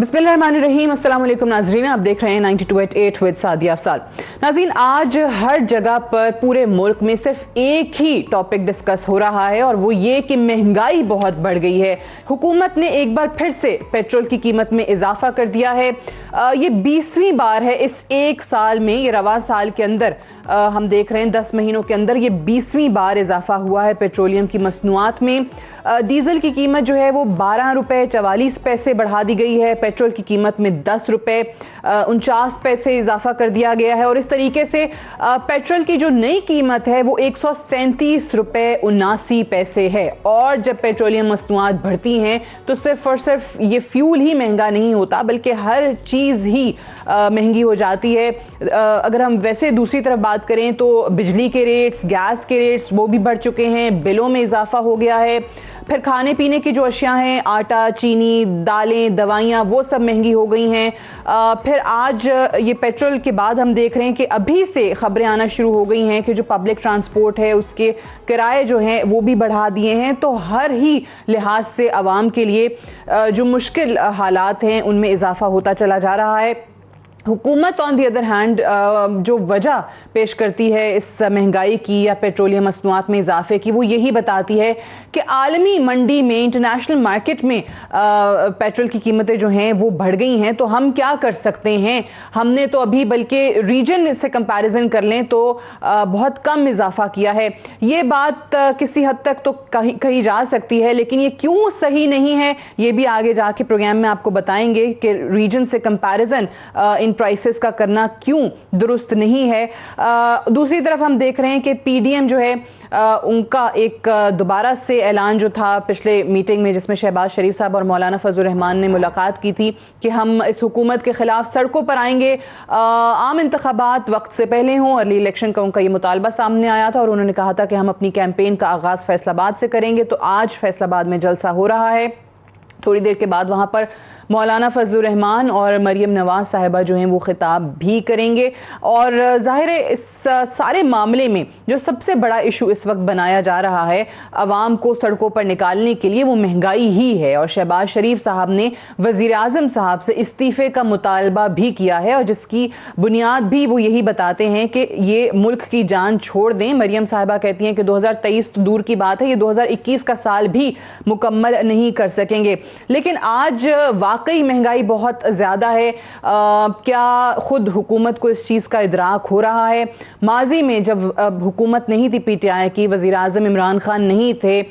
बिस्मिल्लाहिर्रहमानिर्रहीम। अस्सलाम वालेकुम नाज़रीन, आप देख रहे हैं 92.8 विद सादिया अफसार। नाज़रीन, आज हर जगह पर पूरे मुल्क में सिर्फ एक ही टॉपिक डिस्कस हो रहा है और वो ये कि महंगाई बहुत बढ़ गई है। हुकूमत ने एक बार फिर से पेट्रोल की कीमत में इजाफा कर दिया है। ये 20वीं बार है इस एक साल में, ये रवा साल के अंदर हम देख रहे हैं 10 महीनों के अंदर ये 20वीं बार इजाफा हुआ है पेट्रोलियम की मसनूआत में। डीजल की कीमत जो है वो 12 रुपये 44 पैसे बढ़ा दी गई है, पेट्रोल की कीमत में 10 रुपये 49 पैसे इजाफा कर दिया गया है और इस तरीके से पेट्रोल की जो नई कीमत है वो 137 रुपये 79 पैसे है। और जब पेट्रोलियम मसनूआत बढ़ती हैं तो सिर्फ और सिर्फ ये फ्यूल ही महंगा नहीं होता बल्कि हर चीज़ ही महंगी हो जाती है। अगर हम वैसे दूसरी तरफ बात करें तो बिजली के रेट्स, गैस के रेट्स वो भी बढ़ चुके हैं, बिलों में इजाफा हो गया है। फिर खाने पीने की जो अशिया हैं, आटा, चीनी, दालें, दवाइयाँ, वो सब महंगी हो गई हैं। फिर आज ये पेट्रोल के बाद हम देख रहे हैं कि अभी से ख़बरें आना शुरू हो गई हैं कि जो पब्लिक ट्रांसपोर्ट है उसके किराए जो हैं वो भी बढ़ा दिए हैं। तो हर ही लिहाज से आवाम के लिए जो मुश्किल हालात हैं उनमें इजाफा होता चला जा रहा है। हुकूमत ऑन दी अदर हैंड जो वजह पेश करती है इस महंगाई की या पेट्रोलियम मसनूआत में इजाफे की, वो यही बताती है कि आलमी मंडी में, इंटरनेशनल मार्केट में पेट्रोल की कीमतें जो हैं वो बढ़ गई हैं। तो हम क्या कर सकते हैं? हमने तो अभी बल्कि रीजन से कंपैरिजन कर लें तो बहुत कम इजाफा किया है। ये बात किसी हद तक तो कही जा सकती है, लेकिन ये क्यों सही नहीं है ये भी आगे जाके प्रोग्राम में आपको बताएंगे कि रीजन से कंपैरिजन इन प्राइसेस का करना क्यों दुरुस्त नहीं है। दूसरी तरफ हम देख रहे हैं कि पीडीएम जो है उनका एक दोबारा से ऐलान जो था पिछले मीटिंग में, जिसमें शहबाज शरीफ साहब और मौलाना फजल रहमान ने मुलाकात की थी कि हम इस हुकूमत के खिलाफ सड़कों पर आएंगे, आम इंतखाबात वक्त से पहले हों। अर्ली इलेक्शन का उनका ये मुतालबा सामने आया था और उन्होंने कहा था कि हम अपनी कैंपेन का आगाज़ फैसलाबाद से करेंगे। तो आज फैसलाबाद में जलसा हो रहा है। थोड़ी देर के बाद वहाँ पर मौलाना फजल रहमान और मरियम नवाज साहिबा जो हैं वो खिताब भी करेंगे। और ज़ाहिर है इस सारे मामले में जो सबसे बड़ा इशू इस वक्त बनाया जा रहा है आवाम को सड़कों पर निकालने के लिए, वो महंगाई ही है। और शहबाज शरीफ साहब ने वज़ीर आज़म साहब से इस्तीफ़े का मुतालबा भी किया है और जिसकी बुनियाद भी वो यही बताते हैं कि ये मुल्क की जान छोड़ दें। मरियम साहिबा कहती हैं कि 2023 तो दूर की बात है, ये 2021 का साल भी मुकम्मल नहीं कर सकेंगे। लेकिन आज वाकई महंगाई बहुत ज़्यादा है। क्या ख़ुद हुकूमत को इस चीज़ का इदराक हो रहा है? माजी में जब हुकूमत नहीं थी पीटीआई की, वज़ीर आज़म इमरान खान नहीं थे,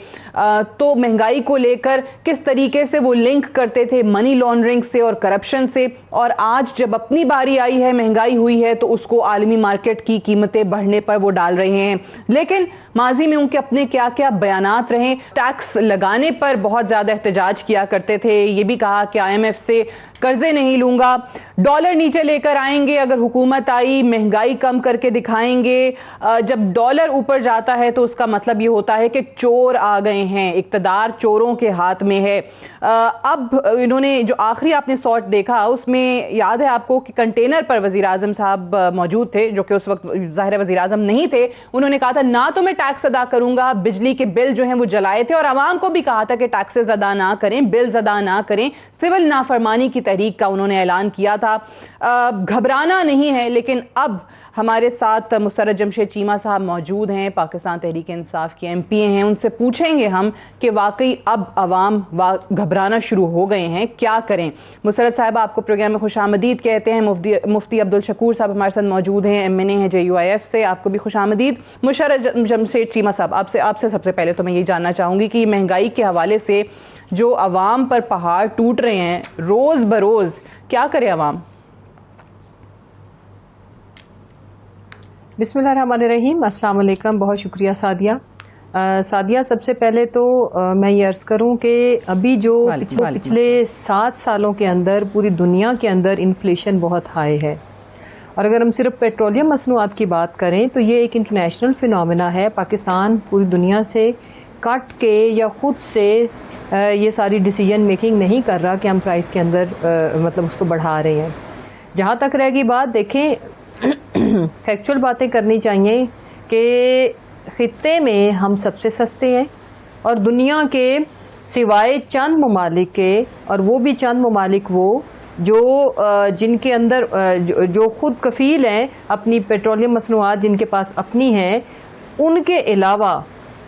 तो महंगाई को लेकर किस तरीके से वो लिंक करते थे मनी लॉन्ड्रिंग से और करप्शन से। और आज जब अपनी बारी आई है, महंगाई हुई है, तो उसको आलमी मार्केट की कीमतें बढ़ने पर वो डाल रहे हैं। लेकिन माजी में उनके अपने क्या क्या बयानात रहे। टैक्स लगाने पर बहुत ज़्यादा एहतजाज किया करते थे, ये भी कहा कि IMF से कर्जे नहीं लूँगा, डॉलर नीचे लेकर आएंगे अगर हुकूमत आई, महंगाई कम करके दिखाएंगे। जब डॉलर ऊपर जाता है तो उसका मतलब ये होता है कि चोर आ गए हैं, इक़्तिदार चोरों के हाथ में है। अब इन्होंने जो आखिरी आपने शॉट देखा उसमें याद है आपको कि कंटेनर पर वज़ीर आज़म साहब मौजूद थे, जो कि उस वक्त ज़ाहिर वज़ीर आज़म नहीं थे। उन्होंने कहा था ना तो मैं टैक्स अदा करूँगा, बिजली के बिल जो हैं वो जलाए थे और आवाम को भी कहा था कि टैक्सेस अदा ना करें, बिल्स अदा ना करें। सिविल नाफरमानी की तहरीक का उन्होंने ऐलान किया था। घबराना नहीं है। लेकिन अब हमारे साथ मुसर्रत जमशेद चीमा साहब मौजूद हैं, पाकिस्तान तहरीक इंसाफ के MP हैं। उनसे पूछेंगे हम कि वाकई अब अवाम घबराना शुरू हो गए हैं, क्या करें। मुसर्रत साहब आपको प्रोग्राम में खुशामदीद कहते हैं। मुफ्ती अब्दुल शकूर साहब हमारे साथ मौजूद हैं, MNA हैं JUIF से, आपको भी खुशामदीद। मुसर्रत जमशेद चीमा साहब, आपसे सबसे पहले तो मैं ये जानना चाहूँगी कि महंगाई के हवाले से जो अवाम पर पहाड़ टूट रहे हैं रोज़ बरोज़, क्या करे अवाम? बिस्मिल्लाहिर्रहमानिर्रहीम। अस्सलाम वालेकुम। बहुत शुक्रिया सादिया। सबसे पहले तो मैं ये अर्ज़ करूं कि अभी जो पिछले 7 सालों के अंदर पूरी दुनिया के अंदर इन्फ्लेशन बहुत हाई है। और अगर हम सिर्फ पेट्रोलियम मसनूआत की बात करें तो ये एक इंटरनेशनल फिनोमेना है। पाकिस्तान पूरी दुनिया से कट के या ख़ुद से ये सारी डिसीजन मेकिंग नहीं कर रहा कि हम प्राइस के अंदर मतलब उसको बढ़ा रहे हैं। जहाँ तक रहेगी बात, देखें फैक्चुअल बातें करनी चाहिए कि ख़ित्ते में हम सबसे सस्ते हैं और दुनिया के सिवाय चंद ममालिक के, और वो भी चंद ममालिक वो जिनके अंदर जो खुद कफील हैं, अपनी पेट्रोलियम मसनूआत जिनके पास अपनी हैं, उनके अलावा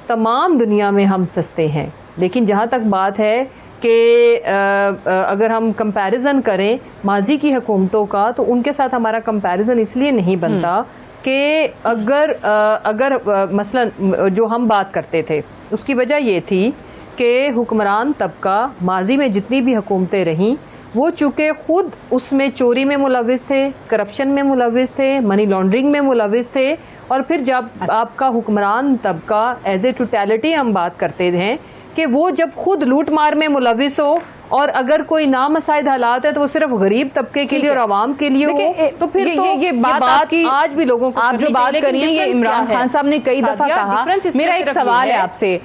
तमाम दुनिया में हम सस्ते हैं। लेकिन जहाँ तक बात है कि अगर हम कंपैरिजन करें माजी की हुकूमतों का, तो उनके साथ हमारा कंपैरिजन इसलिए नहीं बनता कि अगर मसलन जो हम बात करते थे उसकी वजह ये थी कि हुक्मरान तबका माजी में जितनी भी हुकूमतें रहीं वो चूँकि खुद उसमें चोरी में मुलविस थे, करप्शन में मुलविस थे, मनी लॉन्ड्रिंग में मुलविस थे, और फिर जब आपका हुक्मरान तबका एज ए टोटलिटी हम बात करते हैं कि वो जब खुद लूट मार में मुलविस हो और अगर कोई नामसाइद हालात है तो वो सिर्फ गरीब तबके के लिए और आवाम के लिए हो, तो फिर ये बात आज भी लोगों को आप जो बात करिए, ये इमरान खान साहब ने कई दफा कहा। मेरा एक सवाल है आपसे,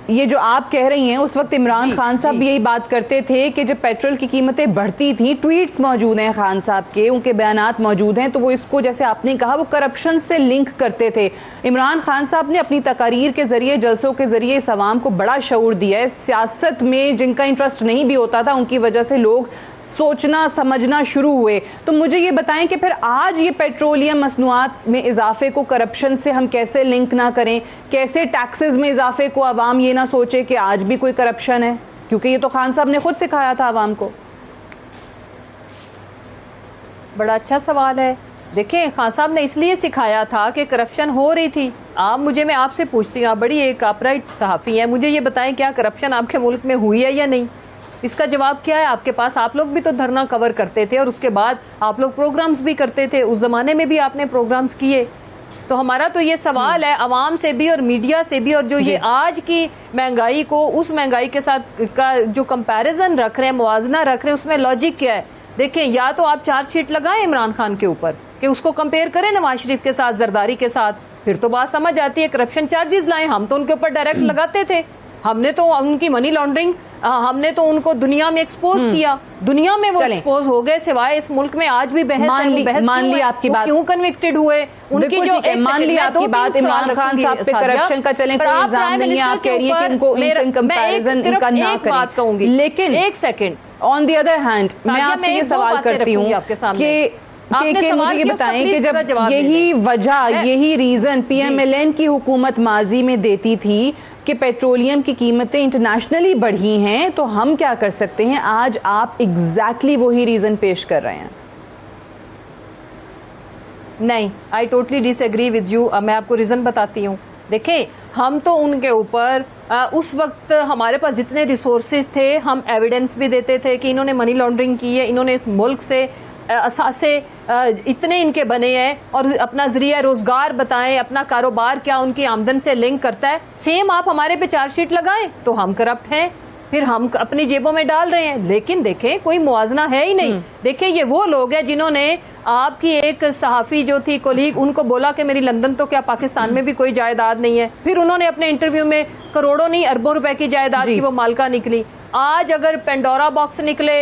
ये जो आप कह रही हैं, उस वक्त इमरान खान साहब भी यही बात करते थे कि जब पेट्रोल की कीमतें बढ़ती थी, ट्वीट्स मौजूद हैं खान साहब के, उनके बयानात मौजूद हैं, तो वो इसको जैसे आपने कहा वो करप्शन से लिंक करते थे। इमरान खान साहब ने अपनी तकारीर के जरिए, जलसों के जरिए इस अवाम को बड़ा शऊर दिया है। सियासत में जिनका इंटरेस्ट नहीं भी होता था, उनकी वजह से लोग सोचना समझना शुरू हुए। तो मुझे ये बताएं कि फिर आज ये पेट्रोलियम मसनूआत में इजाफे को करप्शन से हम कैसे लिंक ना करें, कैसे टैक्सेस में इजाफे को आवाम ये ना सोचे कि आज भी कोई करप्शन है, क्योंकि ये तो खान साहब ने खुद सिखाया था आवाम को। बड़ा अच्छा सवाल है। देखिए, खान साहब ने इसलिए सिखाया था कि करप्शन हो रही थी। मैं आपसे पूछती हूँ, आप बड़ी एक अपराइट सहाफ़ी हैं, मुझे ये बताएं क्या करप्शन आपके मुल्क में हुई है या नहीं? इसका जवाब क्या है आपके पास? आप लोग भी तो धरना कवर करते थे और उसके बाद आप लोग प्रोग्राम्स भी करते थे, उस ज़माने में भी आपने प्रोग्राम्स किए। तो हमारा तो ये सवाल है आवाम से भी और मीडिया से भी, और जो ये आज की महंगाई को उस महंगाई के साथ का जो कंपैरिजन रख रहे हैं, मुवाजना रख रहे हैं, उसमें लॉजिक क्या है? देखें, या तो आप चार्जशीट लगाएं इमरान खान के ऊपर कि उसको कंपेयर करें नवाज शरीफ के साथ, जरदारी के साथ, फिर तो बात समझ आती है। करप्शन चार्जेस लाएं, हम तो उनके ऊपर डायरेक्ट लगाते थे, हमने तो उनकी मनी लॉन्ड्रिंग, हमने तो उनको दुनिया में एक्सपोज किया, दुनिया में वो एक्सपोज हो गए। सिवाय इस मुल्क में आज भी बहस मान ली आपकी बात, क्यों कन्विक्टेड हुए उनकी जो मान ली आपकी बात, इमरान खान साहब पे करप्शन का चलें कोई इल्जाम नहीं है, आप कह रही हैं कि उनको इनसे कंपैरिजन इनका ना करें, लेकिन एक second, on the other hand मैं आपसे ये सवाल करती हूँ कि मुझे ये बताएं कि जब यही वजह, यही रीजन पीएमएलएन की हुकूमत माजी में देती थी कि पेट्रोलियम की कीमतें इंटरनेशनली बढ़ी हैं, तो हम क्या कर सकते हैं? आज आप एग्जैक्टली वही रीजन पेश कर रहे हैं। नहीं, I totally disagree with you. मैं आपको रीजन बताती हूँ। देखें, हम तो उनके ऊपर उस वक्त हमारे पास जितने रिसोर्सेज थे, हम एविडेंस भी देते थे कि इन्होंने मनी लॉन्ड्रिंग की है, इन्होंने इस मुल्क से असासे इतने इनके बने हैं, और अपना जरिया रोजगार बताएं, अपना कारोबार क्या उनकी आमदन से लिंक करता है। सेम आप हमारे पे चार्जशीट लगाएं तो हम करप्ट हैं, फिर हम अपनी जेबों में डाल रहे हैं। लेकिन देखें, कोई मुआवजा है ही नहीं। देखें, ये वो लोग हैं जिन्होंने आपकी एक सहाफ़ी जो थी कोलीग, उनको बोला कि मेरी लंदन तो क्या पाकिस्तान में भी कोई जायदाद नहीं है, फिर उन्होंने अपने इंटरव्यू में करोड़ों नहीं अरबों रुपए की जायदाद की वो मालका निकली। आज अगर पेंडोरा बॉक्स निकले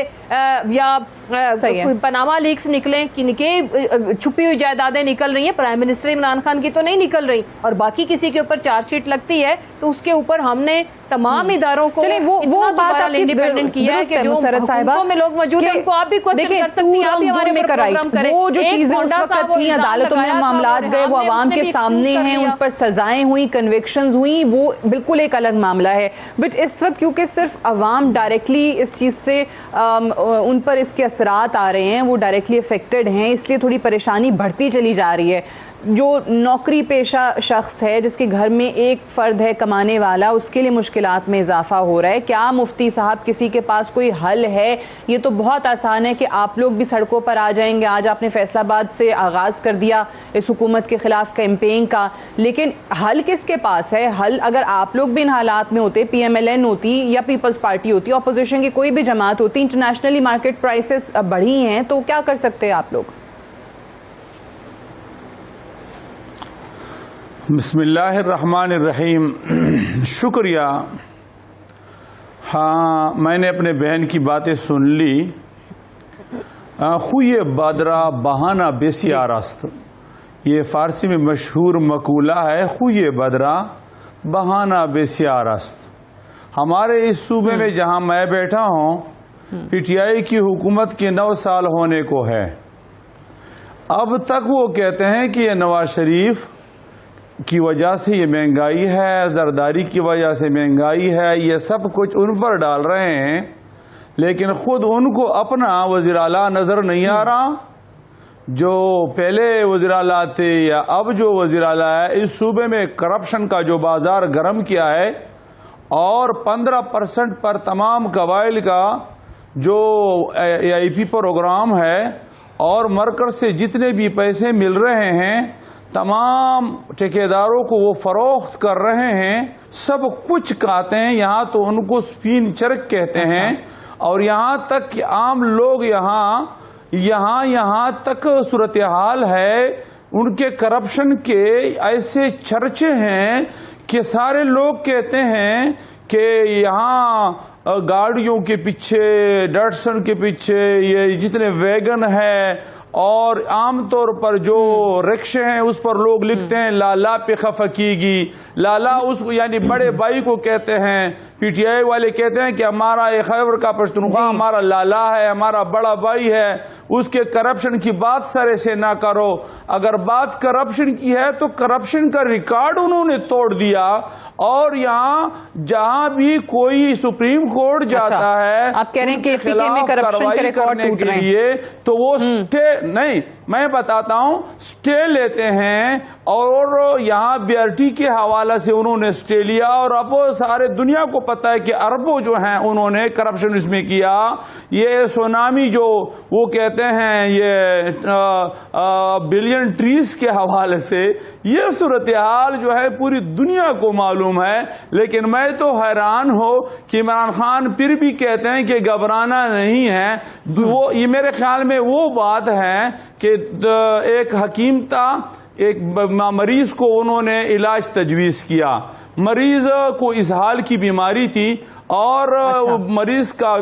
या पनामा लीक्स निकले, किनके छुपी हुई जायदादें निकल रही हैं, प्राइम मिनिस्टर इमरान खान की तो नहीं निकल रही, और बाकी किसी के ऊपर चार्जशीट लगती है तो उसके ऊपर हमने तमाम इदारों को वो बात इंडिपेंडेंट किया है कि जो हुकूमतों में लोग मौजूद हैं उनको आप भी क्वेश्चन कर सकती हैं, आप भी हमारे ऊपर प्रोग्राम करें। वो जो चीजें उस वक्त थी, अदालतों में मामलात गए, वो आवाम के सामने हैं, उन पर सजाएं हुई, कन्विक्शंस हुई, वो बिल्कुल एक अलग मामला है। बट इस वक्त क्योंकि सिर्फ अवाम डायरेक्टली इस चीज़ से उन पर इसके असरात आ रहे हैं, वो डायरेक्टली अफेक्टेड हैं, इसलिए थोड़ी परेशानी बढ़ती चली जा रही है। जो नौकरी पेशा शख्स है, जिसके घर में एक फ़र्द है कमाने वाला, उसके लिए मुश्किलात में इजाफा हो रहा है। क्या मुफ्ती साहब किसी के पास कोई हल है? ये तो बहुत आसान है कि आप लोग भी सड़कों पर आ जाएंगे। आज आपने फैसलाबाद से आगाज़ कर दिया इस हुकूमत के ख़िलाफ़ कैंपेन का, लेकिन हल किसके पास है? हल अगर आप लोग भी इन हालात में होते, पीएमएलएन होती या पीपल्स पार्टी होती, अपोजिशन की कोई भी जमात होती, इंटरनेशनली मार्केट प्राइसेस बढ़ी हैं, तो क्या कर सकते हैं आप लोग? बिस्मिल्लाहिर्रहमानिर्रहीम। शुक्रिया। हाँ, मैंने अपने बहन की बातें सुन ली। खुये बादरा बहाना बेसियारस्त, ये फ़ारसी में मशहूर मकूला है। खुये बादरा बहाना बेसियारस्त। हमारे इस सूबे में जहाँ मैं बैठा हूँ, पीटीआई की हुकूमत के 9 साल होने को है। अब तक वो कहते हैं कि ये नवाज शरीफ की वजह से ये महंगाई है, जरदारी की वजह से महंगाई है, ये सब कुछ उन पर डाल रहे हैं, लेकिन खुद उनको अपना वज़ीर आला नज़र नहीं आ रहा। जो पहले वज़ीर आला थे या अब जो वज़ीर आला है, इस सूबे में करप्शन का जो बाजार गर्म किया है और 15% पर तमाम कबाइल का जो AIP प्रोग्राम है और मरकज़ से जितने भी पैसे मिल रहे हैं तमाम ठेकेदारों को वो फरोख्त कर रहे हैं, सब कुछ कहते हैं। यहाँ तो उनको स्पिन चरक कहते हैं और यहाँ तक कि आम लोग यहाँ तक सूरत हाल है उनके करप्शन के ऐसे चर्चे हैं कि सारे लोग कहते हैं कि यहाँ गाड़ियों के पीछे, डटसन के पीछे ये जितने वैगन है और आमतौर पर जो रिक्शे हैं उस पर लोग लिखते हैं लाला पे खफकीगी। लाला उस यानी बड़े भाई को कहते हैं। पीटीआई वाले कहते हैं कि हमारा एक खैबर का पश्तूनख्वा हमारा लाला है, हमारा बड़ा भाई है, उसके करप्शन की बात सरे से ना करो। अगर बात करप्शन की है तो करप्शन का रिकॉर्ड उन्होंने तोड़ दिया और यहाँ जहां भी कोई सुप्रीम कोर्ट जाता है आप कह रहे हैं कि पीके में करप्शन के रिकॉर्ड टूट रहे हैं तो वो स्टे नहीं, मैं बताता हूं, स्टे लेते हैं और यहाँ BRT के हवाला से उन्होंने स्टे लिया और अब सारे दुनिया को पता है कि अरबों जो हैं उन्होंने करप्शन इसमें किया। ये सुनामी जो वो कहते हैं ये बिलियन ट्रीज के हवाले से ये सूरत हाल जो है पूरी दुनिया को मालूम है। लेकिन मैं तो हैरान हो कि इमरान खान फिर भी कहते हैं कि घबराना नहीं है। वो ये मेरे ख्याल में वो बात है कि एक हकीम था, एक मरीज को उन्होंने इलाज तजवीज़ किया। मरीज को इसहाल की बीमारी थी और मरीज का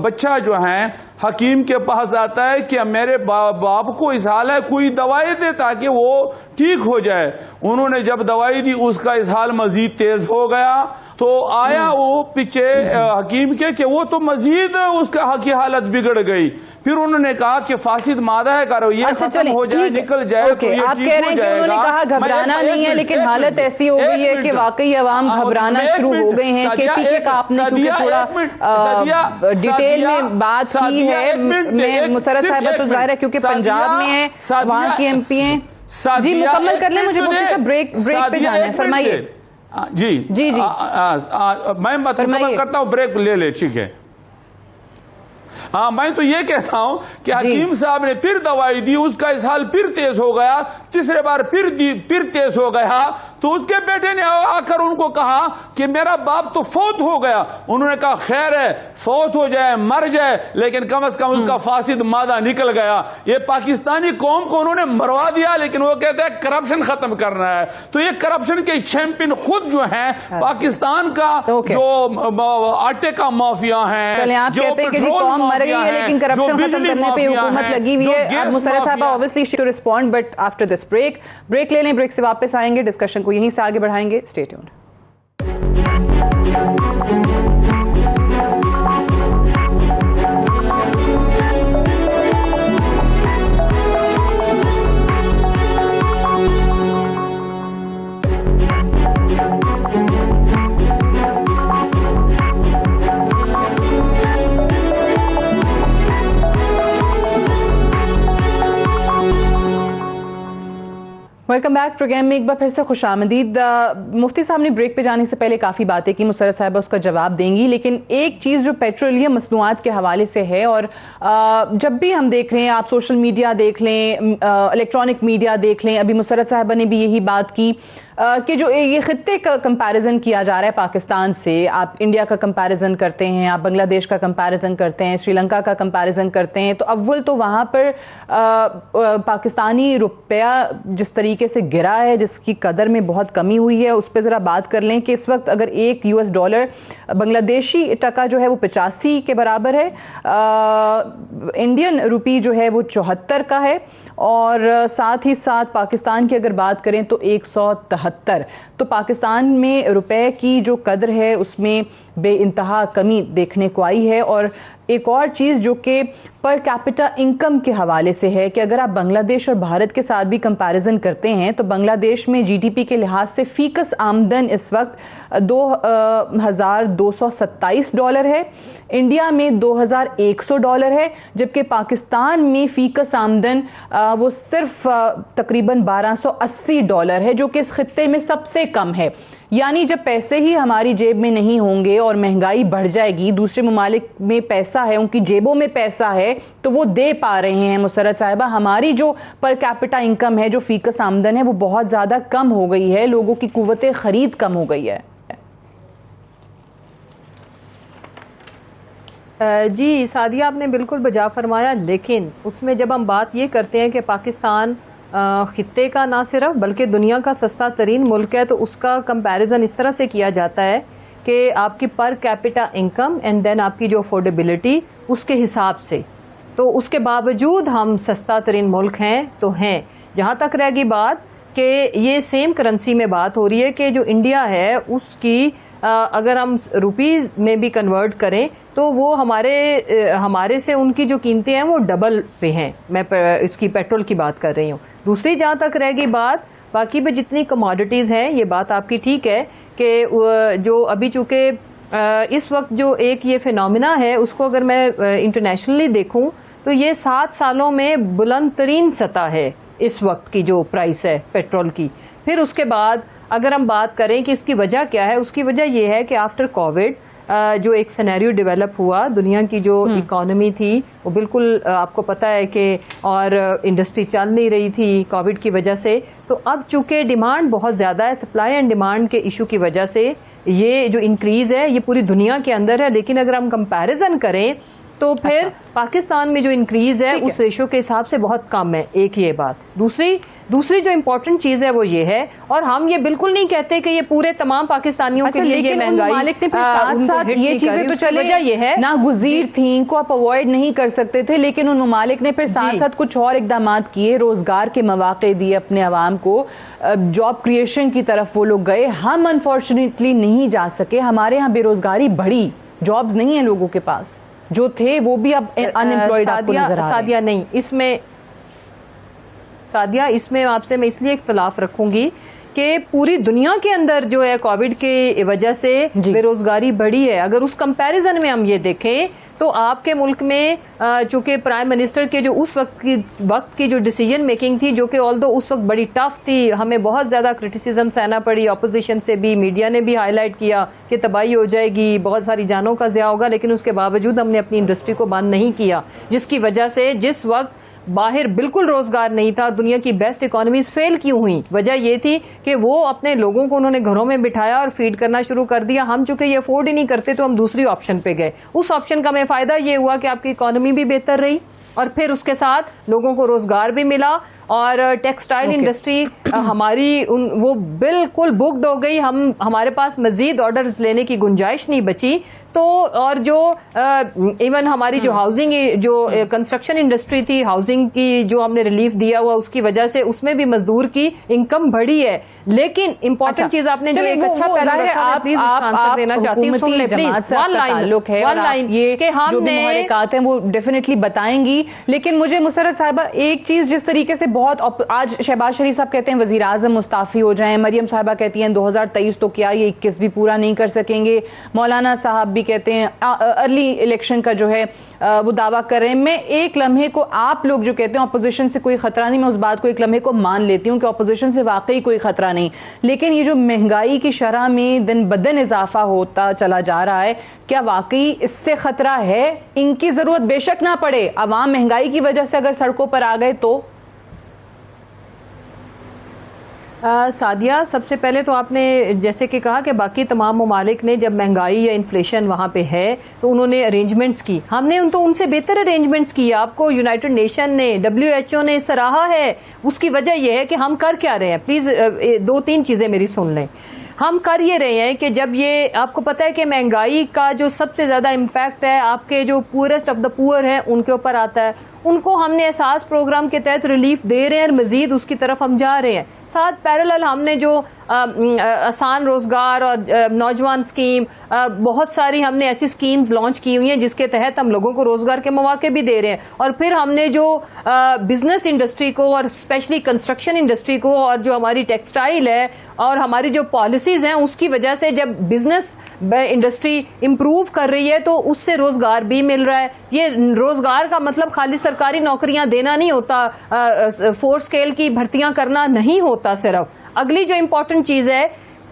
बच्चा जो है हकीम के पास आता है कि मेरे बाप को इसहाल है, कोई दवाई दे ताकि वो ठीक हो जाए। उन्होंने जब दवाई दी उसका इसहाल मजीद तेज हो गया तो आया वो पीछे हकीम के कि वो तो मजीद उसका की हालत बिगड़ गई। फिर उन्होंने कहा कि फासिद मादा है, करो ये खत्म हो जाए, निकल जाए तो ये आप कह रहे हैं कि उन्होंने कहा घबराना नहीं है, लेकिन हालत ऐसी हो गई है कि वाकई अवाम घबराना शुरू हो गए हैं। केपीके का आपने क्योंकि थोड़ा डिटेल में बात की है, मैं मुशर्रफ साहिबा तो जाहिर है क्योंकि पंजाब में है, वहाँ की MP हैं। जी मुकम्मल कर लें, मुझे मुफ्ती साहब ब्रेक पे जाना है, फरमाइए। जी जी जी मैं मुकम्मल करता हूँ, ब्रेक ले ले, ठीक है। हाँ, मैं तो ये कहता हूं कि हकीम साहब ने फिर दवाई दी, उसका इसहाल फिर तेज हो गया, तीसरे बार फिर तेज हो गया तो उसके बेटे ने आकर उनको कहा कि मेरा बाप तो फौत हो गया। उन्होंने कहा खैर है, फौत हो जाए मर जाए लेकिन कम से कम उसका फासिद मादा निकल गया। ये पाकिस्तानी कौम को उन्होंने मरवा दिया, लेकिन वो कहते हैं करप्शन खत्म करना है। तो ये करप्शन के चैंपियन खुद जो हैं पाकिस्तान का जो आटे का माफिया है, जो पेट्रोल मर गई है, लेकिन करप्शन खत्म करने पे हुकूमत लगी हुई है। अब मुशर्रफ साहबा obviously to respond, but after this break ले लें, ब्रेक से वापस आएंगे, डिस्कशन को यहीं से आगे बढ़ाएंगे। Stay tuned. Welcome back. Programme में एक बार फिर से खुशामदीद। मुफ्ती साहब ने ब्रेक पे जाने से पहले काफ़ी बातें की, मुशर्रफ साहिबा उसका जवाब देंगी, लेकिन एक चीज़ जो पेट्रोलियम मसनूआत के हवाले से है, और जब भी हम देख रहे हैं, आप सोशल मीडिया देख लें, इलेक्ट्रॉनिक मीडिया देख लें, अभी मुशर्रफ साहिबा ने भी यही बात की कि जो ये खित्ते का कंपैरिजन किया जा रहा है पाकिस्तान से, आप इंडिया का कंपैरिजन करते हैं, आप बांग्लादेश का कंपैरिजन करते हैं, श्रीलंका का कंपैरिजन करते हैं, तो अव्वल तो वहाँ पर पाकिस्तानी रुपया जिस तरीके से गिरा है, जिसकी कदर में बहुत कमी हुई है, उस पर ज़रा बात कर लें कि इस वक्त अगर एक $1 बांग्लादेशी टका जो है वो 85 के बराबर है, इंडियन रुपी जो है वो 74 का है, और साथ ही साथ पाकिस्तान की अगर बात करें तो 173। तो पाकिस्तान में रुपए की जो कदर है उसमें बेइंतहा कमी देखने को आई है, और एक और चीज़ जो कि पर कैपिटा इनकम के हवाले से है कि अगर आप बांग्लादेश और भारत के साथ भी कंपैरिजन करते हैं तो बांग्लादेश में जीडीपी के लिहाज से फीकस आमदन इस वक्त $2,227 है, इंडिया में $2,100 है, जबकि पाकिस्तान में फीकस आमदन वो सिर्फ तकरीबन $1,280 है, जो कि इस खित्ते में सबसे कम है। यानी जब पैसे ही हमारी जेब में नहीं होंगे और महंगाई बढ़ जाएगी, दूसरे ममालिक में पैसा है, उनकी जेबों में पैसा है, तो वो दे पा रहे हैं मुसर्रत साहिबा। हमारी जो पर कैपिटा इनकम है, जो फीकस आमदन है, वो बहुत ज़्यादा कम हो गई है, लोगों की कुव्वत ख़रीद कम हो गई है। जी सादिया, आपने बिल्कुल बजा फरमाया, लेकिन उसमें जब हम बात ये करते हैं कि पाकिस्तान खित्ते का ना सिर्फ बल्कि दुनिया का सस्ता तरीन मुल्क है, तो उसका कंपैरिजन इस तरह से किया जाता है कि आपकी per capita income and then आपकी जो अफोर्डेबिलिटी उसके हिसाब से, तो उसके बावजूद हम सस्ता तरीन मुल्क हैं तो हैं। जहाँ तक रहेगी बात कि ये सेम करेंसी में बात हो रही है कि जो इंडिया है उसकी अगर हम रुपीज़ में भी कन्वर्ट करें तो वो हमारे से उनकी जो कीमतें हैं वो डबल पे हैं। मैं इसकी पेट्रोल की बात कर रही हूँ। दूसरी जहाँ तक रहेगी बात बाकी भी जितनी कमोडिटीज़ हैं, ये बात आपकी ठीक है कि जो अभी चूँकि इस वक्त जो एक ये फिनोमिना है उसको अगर मैं इंटरनेशनली देखूं तो ये 7 सालों में बुलंद तरीन सतह है इस वक्त की जो प्राइस है पेट्रोल की। फिर उसके बाद अगर हम बात करें कि इसकी वजह क्या है, उसकी वजह ये है कि आफ्टर कोविड जो एक सिनेरियो डेवलप हुआ, दुनिया की जो इकोनॉमी थी वो बिल्कुल आपको पता है कि और इंडस्ट्री चल नहीं रही थी कोविड की वजह से। तो अब चूंकि डिमांड बहुत ज़्यादा है, सप्लाई एंड डिमांड के इशू की वजह से ये जो इंक्रीज़ है ये पूरी दुनिया के अंदर है। लेकिन अगर हम कंपैरिजन करें तो फिर पाकिस्तान में जो इंक्रीज़ है उस रेशो के हिसाब से बहुत कम है। एक ये बात। दूसरी जो इम्पोर्टेंट चीज़ है वो ये है, और हम ये बिल्कुल नहीं कहते कि ये पूरे तमाम पाकिस्तानियों के लिए ये महंगाई साथ ये चीजें तो चले ये है नागुज़ीर थी, इनको आप अवॉइड नहीं कर सकते थे, लेकिन उन ममालिक ने फिर साथ साथ कुछ और इकदाम किए, रोजगार के मौके दिए अपने अवाम को, जॉब क्रिएशन की तरफ वो लोग गए। हम अनफॉर्चुनेटली नहीं जा सके, हमारे यहाँ बेरोजगारी बढ़ी, जॉब्स नहीं है लोगों के पास, जो थे वो भी अब अनएम्प्लॉयड आपको नजर आ रहे हैं। सादिया इसमें आपसे मैं इसलिए इख्तिलाफ रखूंगी कि पूरी दुनिया के अंदर जो है कोविड के वजह से बेरोजगारी बढ़ी है। अगर उस कंपैरिजन में हम ये देखें तो आपके मुल्क में चूंकि प्राइम मिनिस्टर के जो उस वक्त की जो डिसीजन मेकिंग थी, जो कि ऑल्दो उस वक्त बड़ी टफ थी, हमें बहुत ज़्यादा क्रिटिसिज्म सहना पड़ी, अपोजिशन से भी, मीडिया ने भी हाईलाइट किया कि तबाही हो जाएगी, बहुत सारी जानों का ज़िया होगा, लेकिन उसके बावजूद हमने अपनी इंडस्ट्री को बंद नहीं किया, जिसकी वजह से जिस वक्त बाहर बिल्कुल रोजगार नहीं था, दुनिया की बेस्ट इकोनॉमीज फेल क्यों हुई, वजह ये थी कि वो अपने लोगों को उन्होंने घरों में बिठाया और फीड करना शुरू कर दिया। हम चूंकि ये अफोर्ड ही नहीं करते तो हम दूसरी ऑप्शन पे गए। उस ऑप्शन का हमें फायदा ये हुआ कि आपकी इकोनॉमी भी बेहतर रही और फिर उसके साथ लोगों को रोजगार भी मिला, और टेक्सटाइल इंडस्ट्री हमारी वो बिल्कुल बुक्ड हो गई। हमारे पास मजीद ऑर्डर्स लेने की गुंजाइश नहीं बची। तो और जो इवन हमारी जो हाउसिंग जो कंस्ट्रक्शन इंडस्ट्री थी, हाउसिंग की जो हमने रिलीफ दिया हुआ, उसकी वजह से उसमें भी मजदूर की इनकम बढ़ी है। लेकिन इंपॉर्टेंट चीज आपने जो एक अच्छा पहलू रखा है, प्लीज आंसर देना चाहती हूँ, सुन ले प्लीज। वन लाइन ये कि हमने हैं वो डेफिनेटली बताएंगी। लेकिन मुझे मुसर्रत साहिबा एक चीज, जिस तरीके से बहुत आज शहबाज शरीफ साहब कहते हैं वजीर आजम मुस्ताफी हो जाएं, मरियम साहिबा कहती हैं 2023 तो क्या ये 21 भी पूरा नहीं कर सकेंगे, मौलाना साहब भी कहते हैं अर्ली इलेक्शन का जो है वो दावा कर रहे हैं। मैं एक लम्हे को, आप लोग जो कहते हैं ऑपोजिशन से कोई खतरा नहीं, मैं उस बात को एक लम्हे को मान लेती हूँ कि ऑपोजिशन से वाकई कोई खतरा नहीं, लेकिन ये जो महंगाई की शरह में दिन ब दिन इजाफा होता चला जा रहा है, क्या वाकई इससे खतरा है? इनकी जरूरत बेशक ना पड़े, अवाम महंगाई की वजह से अगर सड़कों पर आ गए तो? सादिया, सबसे पहले तो आपने जैसे कि कहा कि बाकी तमाम ममालिक ने जब महंगाई या इन्फ्लेशन वहाँ पे है तो उन्होंने अरेंजमेंट्स की, हमने उनसे बेहतर अरेंजमेंट्स की। आपको यूनाइटेड नेशन ने, WHO ने सराहा है। उसकी वजह यह है कि हम कर क्या रहे हैं, प्लीज़ 2-3 चीज़ें मेरी सुन लें। हम कर ये रहे हैं कि जब ये आपको पता है कि महंगाई का जो सबसे ज़्यादा इम्पैक्ट है आपके जो पुअरेस्ट ऑफ द पुअर है उनके ऊपर आता है, उनको हमने एहसास प्रोग्राम के तहत रिलीफ दे रहे हैं और मजीद उसकी तरफ हम जा रहे हैं। साथ पैरेलल हमने जो आसान रोजगार और नौजवान स्कीम, बहुत सारी हमने ऐसी स्कीम्स लॉन्च की हुई हैं जिसके तहत हम लोगों को रोजगार के मौके भी दे रहे हैं। और फिर हमने जो बिजनेस इंडस्ट्री को और स्पेशली कंस्ट्रक्शन इंडस्ट्री को और जो हमारी टेक्सटाइल है और हमारी जो पॉलिसीज हैं उसकी वजह से जब बिजनेस इंडस्ट्री इंप्रूव कर रही है तो उससे रोजगार भी मिल रहा है। ये रोजगार का मतलब खाली सरकारी नौकरियां देना नहीं होता, फोर्स स्केल की भर्तियां करना नहीं होता। सिर्फ अगली जो इम्पोर्टेंट चीज है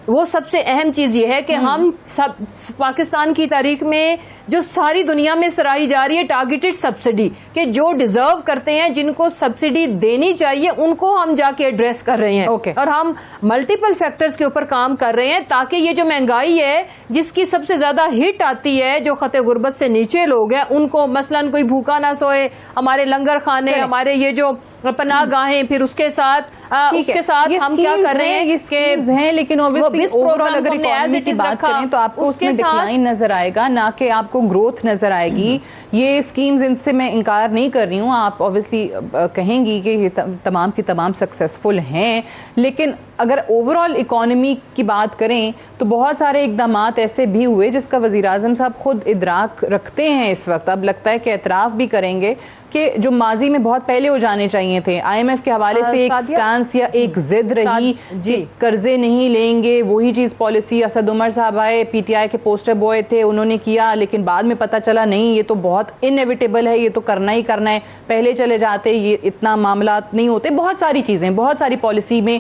वो सबसे अहम चीज ये है कि हम सब पाकिस्तान की तारीख में जो सारी दुनिया में सराही जा रही है टारगेटेड सब्सिडी, कि जो डिजर्व करते हैं, जिनको सब्सिडी देनी चाहिए, उनको हम जाके एड्रेस कर रहे हैं। और हम मल्टीपल फैक्टर्स के ऊपर काम कर रहे हैं ताकि ये जो महंगाई है जिसकी सबसे ज्यादा हिट आती है जो खते गुर्बत से नीचे लोग हैं उनको, मसलन कोई भूखा ना सोए, हमारे लंगर खाने, हमारे ये जो पनाह गाहें, फिर उसके साथ हम क्या कर रहे हैं, ये स्कीम्स हैं, लेकिन ऑब्वियसली ओवरऑल अगर इकोनॉमी की बात करें तो आपको उसमें डिक्लाइन नजर आएगा, ना कि आपको ग्रोथ नजर आएगी। ये स्कीम्स, इनसे मैं इनकार नहीं कर रही हूँ, आप ऑब्वियसली कहेंगी कि ये तमाम की तमाम सक्सेसफुल हैं, लेकिन अगर ओवरऑल इकोनॉमी की बात करें तो बहुत सारे इकदामात ऐसे भी हुए जिसका वज़ीर आज़म साहब खुद इदराक रखते हैं इस वक्त। अब लगता है कि एतराफ़ भी करेंगे कि जो माजी में बहुत पहले हो जाने चाहिए थे। IMF के हवाले से एक स्टांस या एक जिद रही कि कर्जे नहीं लेंगे, वही चीज़ पॉलिसी असद उमर साहब आए, PTI के पोस्टर बॉय थे, उन्होंने किया, लेकिन बाद में पता चला नहीं ये तो बहुत इनएविटेबल है, ये तो करना ही करना है, पहले चले जाते ये इतना मामला नहीं होते। बहुत सारी चीज़ें, बहुत सारी पॉलिसी में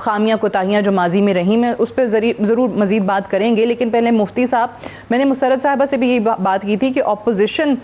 खामियां कोताहियां जो माजी में रही, मैं उस पर ज़रूर मज़ीद बात करेंगे। लेकिन पहले मुफ्ती साहब, मैंने मुसर्रत साहिबा से भी ये बात की थी कि ऑपोजिशन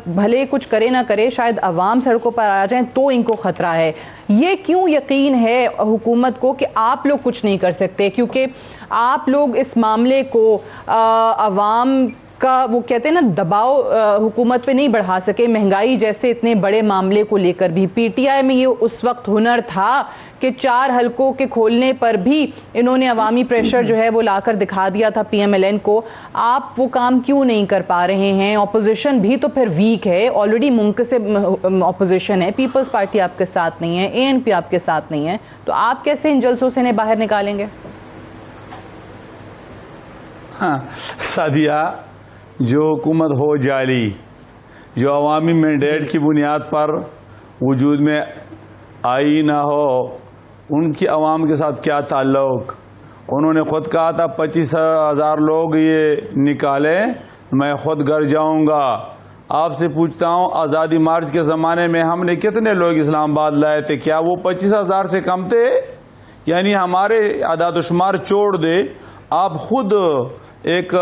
भले कुछ करे ना करे, शायद अवाम सड़कों पर आ जाएं तो इनको खतरा है। ये क्यों यकीन है हुकूमत को कि आप लोग कुछ नहीं कर सकते? क्योंकि आप लोग इस मामले को अवाम का, वो कहते हैं ना, दबाव हुकूमत पे नहीं बढ़ा सके, महंगाई जैसे इतने बड़े मामले को लेकर भी। PTI में ये उस वक्त हुनर था कि 4 हलकों के खोलने पर भी इन्होंने अवामी प्रेशर जो है वो लाकर दिखा दिया था PMLN को। आप वो काम क्यों नहीं कर पा रहे हैं? ऑपोजिशन भी तो फिर वीक है, ऑलरेडी मुंकसिब ऑपोजिशन है, पीपल्स पार्टी आपके साथ नहीं है, ANP आपके साथ नहीं है, तो आप कैसे इन जलसों से इन्हें बाहर निकालेंगे? हाँ सादिया, जो हुकूमत हो जाली, जो अवामी मैंडेट की बुनियाद पर वजूद में आई ना हो, उनकी अवाम के साथ क्या ताल्लुक? उन्होंने ख़ुद कहा था 25,000 लोग ये निकाले, मैं ख़ुद घर जाऊंगा। आपसे पूछता हूँ, आज़ादी मार्च के ज़माने में हमने कितने लोग इस्लामाबाद लाए थे? क्या वो 25,000 से कम थे? यानी हमारे आदाद शुमार छोड़ दे, आप खुद एक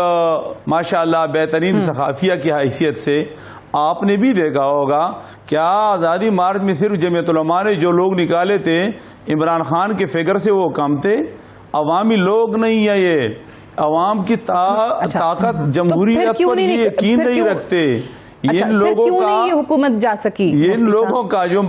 माशाअल्लाह बेहतरीन सखाफिया की हैसियत से आपने भी देखा होगा, क्या आज़ादी मार्च में सिर्फ जमीयत उलमा ने जो लोग निकाले थे इमरान खान के फिगर से वो कम थे? अवामी लोग नहीं है ये, अवाम की ताकत जमहूरियत पर ये यकीन नहीं रखते। इन लोगों का ये हुकूमत जा सकी, इन लोगों का जो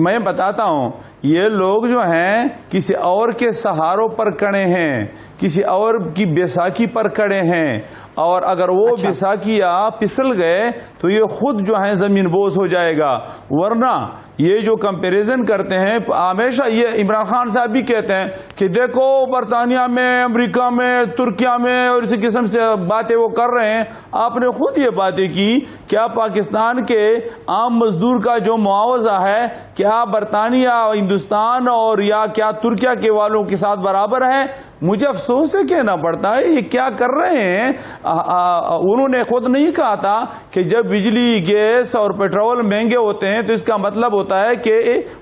मैं बताता हूँ, ये लोग जो हैं किसी और के सहारों पर खड़े हैं, किसी और की बैसाखी पर खड़े हैं, और अगर वो बैसाखिया फिसल गए तो ये खुद जो है जमीन बोझ हो जाएगा। वरना ये जो कंपैरिजन करते हैं, हमेशा ये इमरान खान साहब भी कहते हैं कि देखो बरतानिया में, अमेरिका में, तुर्किया में, और इसी किस्म से बातें वो कर रहे हैं। आपने खुद ये बातें की, क्या पाकिस्तान के आम मजदूर का जो मुआवजा है क्या बरतानिया, हिंदुस्तान और या क्या तुर्किया के वालों के साथ बराबर है? मुझे अफसोस से कहना पड़ता है ये क्या कर रहे हैं। उन्होंने खुद नहीं कहा था कि जब बिजली, गैस और पेट्रोल महंगे होते हैं तो इसका मतलब होता है कि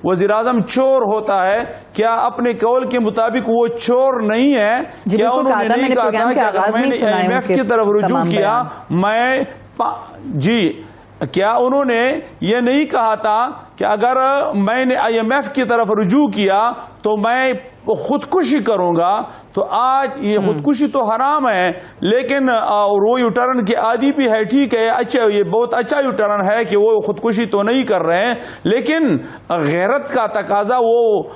वज़ीर आज़म चोर होता है। क्या अपने कौल के मुताबिक वो चोर नहीं है? क्या उन्होंने नहीं कहा था कि अगर मैंने IMF की तरफ रुजू किया, क्या उन्होंने ये नहीं कहा था कि अगर मैंने IMF की तरफ रुजू किया तो मैं खुदकुशी करूंगा? तो आज ये खुदकुशी तो हराम है, लेकिन वो यूटर्न की आदि भी है, ठीक है, अच्छा, ये बहुत अच्छा यूटर्न है कि वो खुदकुशी तो नहीं कर रहे हैं, लेकिन गैरत का तकाजा वो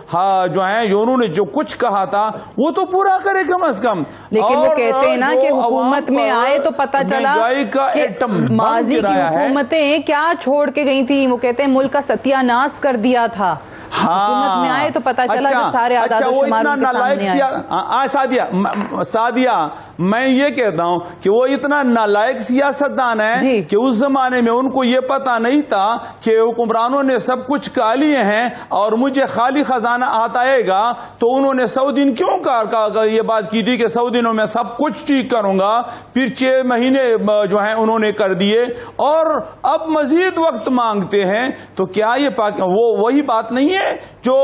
जो है, उन्होंने जो कुछ कहा था वो तो पूरा करे कम अज कम। लेकिन वो कहते हैं ना कि हुकूमत में आए तो पता चला कि माजी की हुकूमतें क्या छोड़ के गई थी। वो कहते हैं मुल्क का सत्यानाश कर दिया था। हुकूमत में आए तो पता चला जब सारे अच्छा, वो इतना नालायक सादिया, मैं ये कहता हूं कि वो इतना नालायक सियासतदान है कि उस जमाने में उनको ये पता नहीं था कि हुक्मरानों ने सब कुछ खा लिए हैं और मुझे खाली खजाना आता आएगा, तो उन्होंने 100 दिन क्यों ये बात की थी कि 100 दिनों में सब कुछ ठीक करूंगा। फिर 6 महीने जो है उन्होंने कर दिए और अब मजीद वक्त मांगते हैं। तो क्या ये वो वही बात नहीं है जो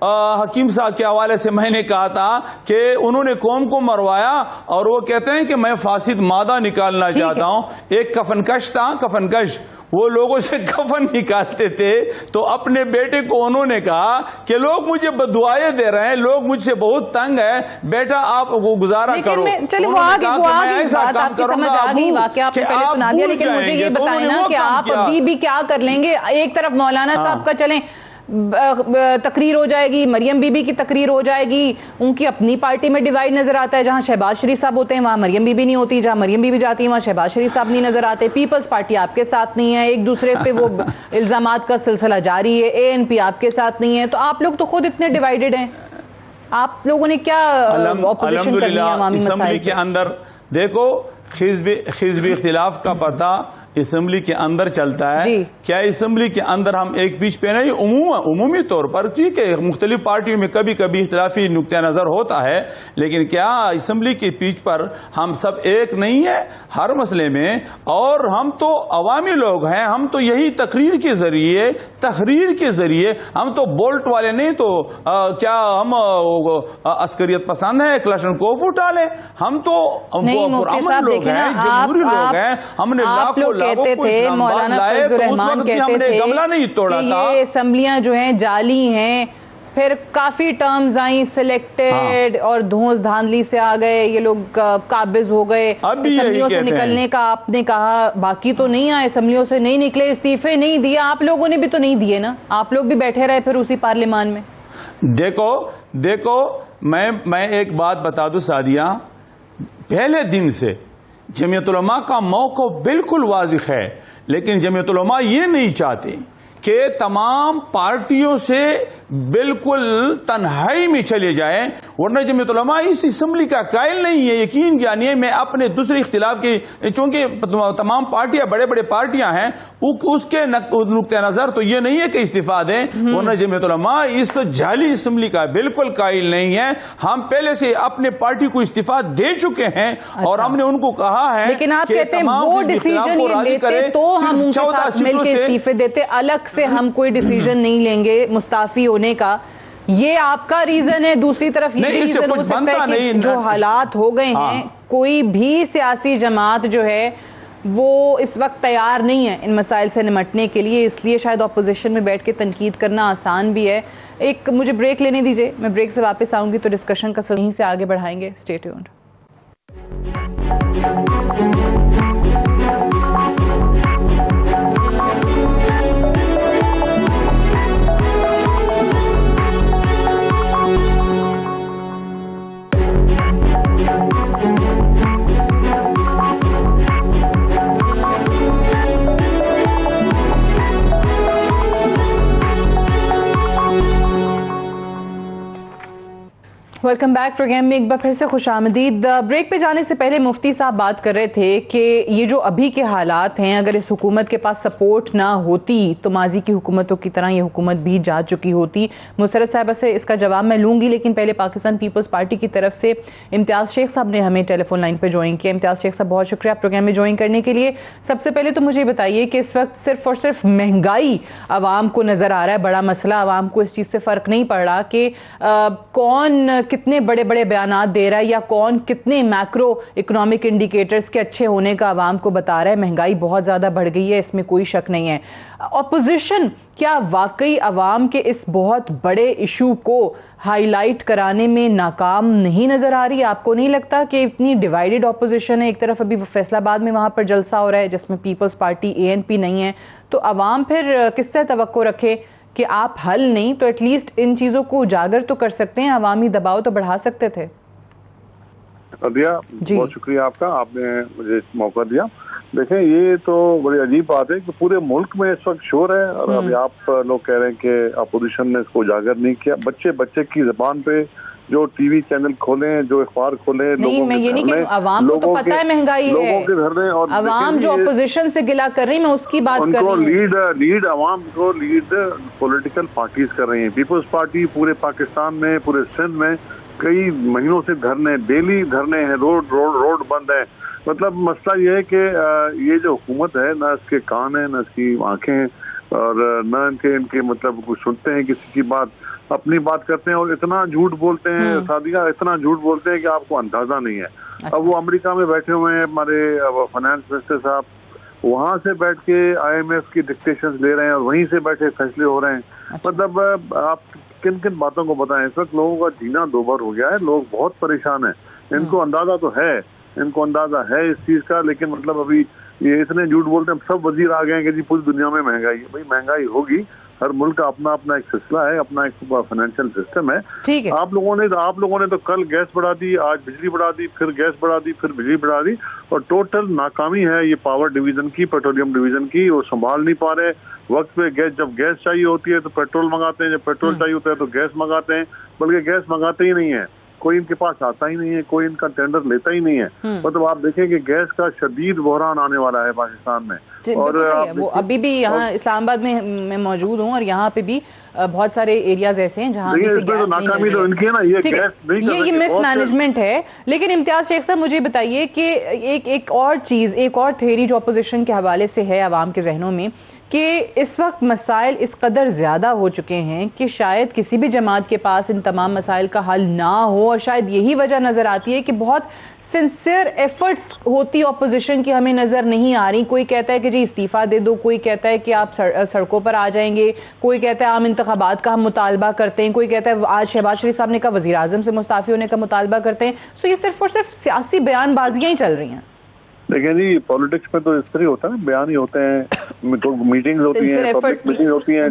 हकीम साहब के हवाले से मैंने कहा था कि उन्होंने कौम को मरवाया और वो कहते हैं कि मैं फासिद मादा निकालना चाहता हूं। एक कफनकश था, कफनकश, वो लोगों से कफन निकालते थे, तो अपने बेटे को उन्होंने कहा कि लोग मुझे बदुआएं दे रहे हैं, लोग मुझसे बहुत तंग है, बेटा आप वो गुजारा करो। चलिए वो आगे बात आपकी समझ आ गई, वाकया आपने पहले सुना दिया, लेकिन मुझे ये बताएं ना कि आप अभी भी क्या कर लेंगे। एक तरफ मौलाना साहब का चलें तकरीर हो जाएगी, मरियम बीबी की तकरीर हो जाएगी, उनकी अपनी पार्टी में डिवाइड नजर आता है, जहां शहबाज शरीफ साहब होते हैं वहां मरियम बीबी नहीं होती, जहां मरियम बीबी जाती है वहां शहबाज शरीफ साहब नहीं नजर आते, पीपल्स पार्टी आपके साथ नहीं है, एक दूसरे पे वो इल्जामात का सिलसिला जारी है, ANP आपके साथ नहीं है, तो आप लोग तो खुद इतने डिवाइडेड हैं, आप लोगों ने क्या ऑपोजिशन करनी है अवामी मसाइल के अंदर? देखो, हिज़्बी इख्तिलाफ का पता असेंबली के अंदर चलता है। क्या असेंबली के अंदर हम एक बीच पे नहीं, उमूमी तौर पर ठीक है, मुख्तलिफ पार्टियों में कभी कभी इख्तिलाफी नुक्ता नजर होता है, लेकिन क्या असेंबली की पीच पर हम सब एक नहीं है हर मसले में? और हम तो अवामी लोग हैं, हम तो यही तकरीर के जरिए हम तो बोल्ट वाले नहीं, तो क्या हम अस्करियत पसंद है, क्लशनकोफ उठा ले? हम तो पुरअमन लोग हैं, जमहूरी लोग हैं, हमने लाखों कहते थे, मौलाना फजलुर रहमान कहते थे गमला नहीं तोड़ा कि ये असेंबलियां जो हैं जाली हैं, फिर काफी टर्म्स आई सिलेक्टेड और धौंस धांधली से आ गए, ये लोग काबिज हो गए, असेंबलियों से निकलने का आपने कहा, बाकी तो नहीं आए, असेंबलियों से नहीं निकले, इस्तीफे नहीं दिए, आप लोगों ने भी तो नहीं दिए ना, आप लोग भी बैठे रहे फिर उसी पार्लियामान में। देखो मैं एक बात बता दूं सादिया, पहले दिन से जमीयत उलमा का मौक़िफ़ बिल्कुल वाज़िह है, लेकिन जमीयत उलमा ये नहीं चाहते कि तमाम पार्टियों से बिल्कुल तन्हाई में चले जाए, वरना जमीयत उलमा इस असेंबली का कायल नहीं है। यकीन जानिए, मैं अपने दूसरे इख्तिलाफ की, चूंकि तमाम पार्टियां बड़े बड़े पार्टियां हैं, उसके नुक्ते नजर तो ये नहीं है कि इस्तीफा दें, वरना जमीयत उलमा इस जाली असेंबली का बिल्कुल कायल नहीं है। हम पहले से अपने पार्टी को इस्तीफा दे चुके हैं। अच्छा। और हमने उनको कहा है, लेकिन आप कहते हैं वो डिसीजन ये लेते तो हम उनके साथ मिलकर इस्तीफे देते, अलग से हम कोई डिसीजन नहीं लेंगे मुस्ताफी होने का, ये आपका रीजन है। दूसरी तरफ ये रीजन हो सकता है कि जो हालात हो गए हैं, कोई भी सियासी जमात जो है वो इस वक्त तैयार नहीं है इन मसाइल से निमटने के लिए, इसलिए शायद अपोजिशन में बैठ के तनकीद करना आसान भी है। एक मुझे ब्रेक लेने दीजिए, मैं ब्रेक से वापस आऊंगी तो डिस्कशन का यहीं से आगे बढ़ाएंगे। Stay tuned. Welcome back. Programme में एक बार फिर से खुशामदीद। ब्रेक पे जाने से पहले मुफ्ती साहब बात कर रहे थे कि ये जो अभी के हालात हैं, अगर इस हुकूमत के पास सपोर्ट ना होती तो माजी की हुकूमतों की तरह ये हुकूमत भी जा चुकी होती। मुसरत साहिबा से इसका जवाब मैं लूँगी, लेकिन पहले पाकिस्तान पीपल्स पार्टी की तरफ से इम्तियाज़ शेख साहब ने हमें टेलीफोन लाइन पर ज्वाइन किया। इम्तियाज़ शेख साहब, बहुत शुक्रिया प्रोग्राम में ज्वाइन करने के लिए। सबसे पहले तो मुझे बताइए कि इस वक्त सिर्फ और सिर्फ महंगाई आवाम को नज़र आ रहा है बड़ा मसला, आवाम को इस चीज़ से फ़र्क नहीं पड़ रहा कि कौन कितने बड़े बड़े बयानात दे रहा है या कौन कितने मैक्रो इकोनॉमिक इंडिकेटर्स के अच्छे होने का आवाम को बता रहा है। महंगाई बहुत ज़्यादा बढ़ गई है, इसमें कोई शक नहीं है। ऑपोजिशन क्या वाकई आवाम के इस बहुत बड़े इशू को हाईलाइट कराने में नाकाम नहीं नज़र आ रही? आपको नहीं लगता कि इतनी डिवाइडेड ऑपोजिशन है? एक तरफ अभी फैसलाबाद में वहाँ पर जलसा हो रहा है जिसमें पीपल्स पार्टी ANP नहीं है, तो आवाम फिर किससे तवक्को रखे कि आप हल नहीं तो एटलीस्ट इन चीज़ों को उजागर तो कर सकते हैं, अवामी दबाव तो बढ़ा सकते थे। दिया, बहुत शुक्रिया आपका, आपने मुझे मौका दिया। देखें, ये तो बड़ी अजीब बात है कि पूरे मुल्क में इस वक्त शोर है और अभी आप लोग कह रहे हैं कि अपोजिशन ने इसको उजागर नहीं किया। बच्चे बच्चे की जुबान पे जो टीवी चैनल खोले, जो अखबार खोले, नहीं, मैं ये नहीं कह रही हूं, अवाम को तो पता है महंगाई है, लोगों के धरने, और अवाम जो अपोजिशन से गिला कर रही है, मैं उसकी बात कर रही हूं। लीड अवाम को लीड पॉलिटिकल पार्टीज कर रही है। पीपल्स पार्टी पूरे पाकिस्तान में, पूरे सिंध में कई महीनों से धरने, डेली धरने हैं, रोड बंद है। मतलब मसला ये है कि ये जो हुकूमत है, ना इसके कान है, ना इसकी आंखें हैं, और न इनके मतलब कुछ सुनते हैं किसी की बात, अपनी बात करते हैं और इतना झूठ बोलते हैं सादिया, इतना झूठ बोलते हैं कि आपको अंदाजा नहीं है। अच्छा। अब वो अमेरिका में बैठे हुए हैं, हमारे फाइनेंस मिनिस्टर साहब, वहां से बैठ के IMF की डिक्टेशंस ले रहे हैं और वहीं से बैठे फैसले हो रहे हैं। अच्छा। मतलब आप किन किन बातों को बताएं। इस वक्त लोगों का जीना दोभर हो गया है, लोग बहुत परेशान हैं। इनको अंदाजा तो है, इनको अंदाजा है इस चीज का, लेकिन मतलब अभी ये इतने झूठ बोलते हैं। सब वजीर आ गए हैं कि जी पूरी दुनिया में महंगाई है। भाई महंगाई होगी, हर मुल्क का अपना अपना एक सिलसिला है, अपना एक फाइनेंशियल सिस्टम है। ठीक है। आप लोगों ने तो कल गैस बढ़ा दी, आज बिजली बढ़ा दी, फिर गैस बढ़ा दी, फिर बिजली बढ़ा दी, और टोटल नाकामी है ये पावर डिवीजन की, पेट्रोलियम डिवीजन की। वो संभाल नहीं पा रहे। वक्त पे गैस, जब गैस चाहिए होती है तो पेट्रोल मंगाते हैं, जब पेट्रोल चाहिए होता है तो गैस मंगाते हैं, बल्कि गैस मंगाते ही नहीं है, कोई इनके पास आता ही नहीं है, कोई इनका टेंडर लेता ही नहीं है। मतलब आप देखें कि गैस का शदीद बहरान आने वाला है पाकिस्तान में। और वो अभी भी यहाँ इस्लामाबाद में मैं मौजूद हूँ और यहाँ पे भी बहुत सारे एरियाज ऐसे हैं जहाँ से गैस नहीं मिल रही है। इनकी है ना, ये मिसमैनेजमेंट है। लेकिन इम्तियाज शेख साहब, मुझे बताइए कि एक और चीज़, एक और थ्योरी जो अपोजिशन के हवाले से है आवाम के जहनों में, कि इस वक्त मसाइल इस कदर ज़्यादा हो चुके हैं कि शायद किसी भी जमात के पास इन तमाम मसाइल का हल ना हो, और शायद यही वजह नज़र आती है कि बहुत सिंसियर एफर्ट्स होती अपोजिशन की हमें नज़र नहीं आ रही। कोई कहता है कि जी इस्तीफ़ा दे दो, कोई कहता है कि आप सड़कों पर आ जाएंगे, कोई कहता है आम इंतखाबात का हम मुतालबा करते हैं, कोई कहता है आज शहबाज शरीफ साहब ने कहा वज़ीर आज़म से मुस्ताफ़ी होने का मुतालबा करते हैं। सो ये सिर्फ और सिर्फ सियासी बयानबाजियाँ ही चल रही हैं। देखिए जी, पॉलिटिक्स में तो इस तरह होता है ना, बयान ही होते हैं, मीटिंग्स होती हैं, पब्लिक मीटिंग होती हैं,